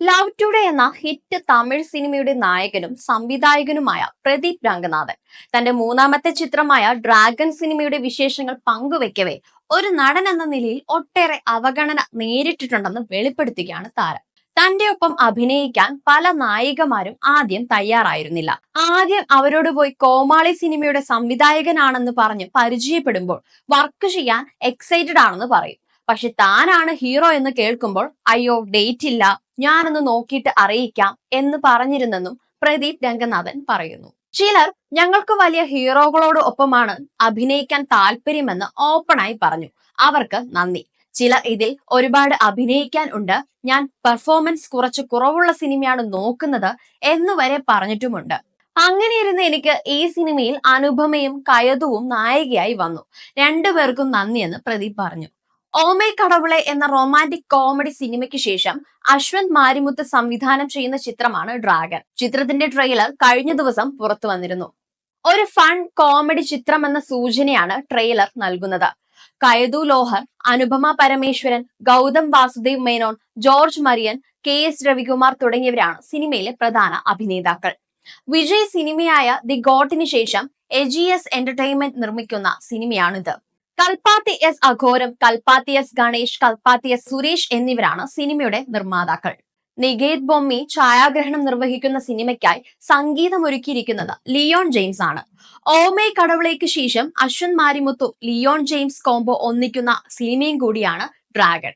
Love today എന്ന hit Tamil സിനിമയുടെ നായകനും സംവിധായകനുമായ പ്രദീപ് രംഗനാഥൻ തന്റെ മൂന്നാമത്തെ ചിത്രമായ ഡ്രാഗൺ സിനിമയുടെ വിശേഷങ്ങൾ പങ്കുവെക്കവേ ഒരു നടൻ എന്ന നിലയിൽ ഒട്ടേറെ അവഗണന നേരിട്ടിട്ടുണ്ടെന്ന് വെളിപ്പെടുത്തുകയാണ് താരം. തന്റെ ഒപ്പം അഭിനയിക്കാൻ പല നായികമാരും ആദ്യം തയ്യാറായിരുന്നില്ല. ആദ്യം അവരോട് പോയി കോമാളി സിനിമയുടെ സംവിധായകനാണെന്ന് പറഞ്ഞ് പരിചയപ്പെടുമ്പോൾ വർക്ക് ചെയ്യാൻ എക്സൈറ്റഡ് ആണെന്ന് പറയും. പക്ഷെ താനാണ് ഹീറോ എന്ന് കേൾക്കുമ്പോൾ അയ്യോ ഡേറ്റ് ഇല്ല, ഞാനൊന്ന് നോക്കിയിട്ട് അറിയിക്കാം എന്ന് പറഞ്ഞിരുന്നെന്നും പ്രദീപ് രംഗനാഥൻ പറയുന്നു. ചിലർ ഞങ്ങൾക്ക് വലിയ ഹീറോകളോട് ഒപ്പമാണ് അഭിനയിക്കാൻ താല്പര്യമെന്ന് ഓപ്പണായി പറഞ്ഞു. അവർക്ക് നന്ദി. ചിലർ ഇതിൽ ഒരുപാട് അഭിനയിക്കാൻ ഉണ്ട്, ഞാൻ പെർഫോമൻസ് കുറച്ച് കുറവുള്ള സിനിമയാണ് നോക്കുന്നത് എന്നുവരെ പറഞ്ഞിട്ടുമുണ്ട്. അങ്ങനെയിരുന്ന എനിക്ക് ഈ സിനിമയിൽ അനുപമയും കയതുവും നായികയായി വന്നു. രണ്ടുപേർക്കും നന്ദിയെന്ന് പ്രദീപ് പറഞ്ഞു. ഓമൈ കടവുളെ എന്ന റൊമാന്റിക് കോമഡി സിനിമയ്ക്ക് ശേഷം അശ്വന്ത് മാരിമുത്ത് സംവിധാനം ചെയ്യുന്ന ചിത്രമാണ് ഡ്രാഗൺ. ചിത്രത്തിന്റെ ട്രെയിലർ കഴിഞ്ഞ ദിവസം പുറത്തു വന്നിരുന്നു. ഒരു ഫൺ കോമഡി ചിത്രമെന്ന സൂചനയാണ് ട്രെയിലർ നൽകുന്നത്. കയതു ലോഹർ, അനുപമ പരമേശ്വരൻ, ഗൗതം വാസുദേവ് മേനോൻ, ജോർജ് മരിയൻ, KS രവികുമാർ തുടങ്ങിയവരാണ് സിനിമയിലെ പ്രധാന അഭിനേതാക്കൾ. വിജയ് സിനിമയായ ദി ഗോട്ടിന് ശേഷം AGS എന്റർടൈൻമെന്റ് നിർമ്മിക്കുന്ന സിനിമയാണിത്. Kalpathi S അഘോരം, Kalpathi S Ganesh, Kalpathi S Suresh എന്നിവരാണ് സിനിമയുടെ നിർമ്മാതാക്കൾ. നികേത് ബൊമ്മി ഛായാഗ്രഹണം നിർവഹിക്കുന്ന സിനിമയ്ക്കായി സംഗീതമൊരുക്കിയിരിക്കുന്നത് ലിയോൺ ജെയിംസ് ആണ്. ഓമൈ കടവുളേക്ക് ശേഷം അശ്വന്ത് മാരിമുത്തു ലിയോൺ ജെയിംസ് കോംബോ ഒന്നിക്കുന്ന സിനിമയും കൂടിയാണ് ഡ്രാഗൺ.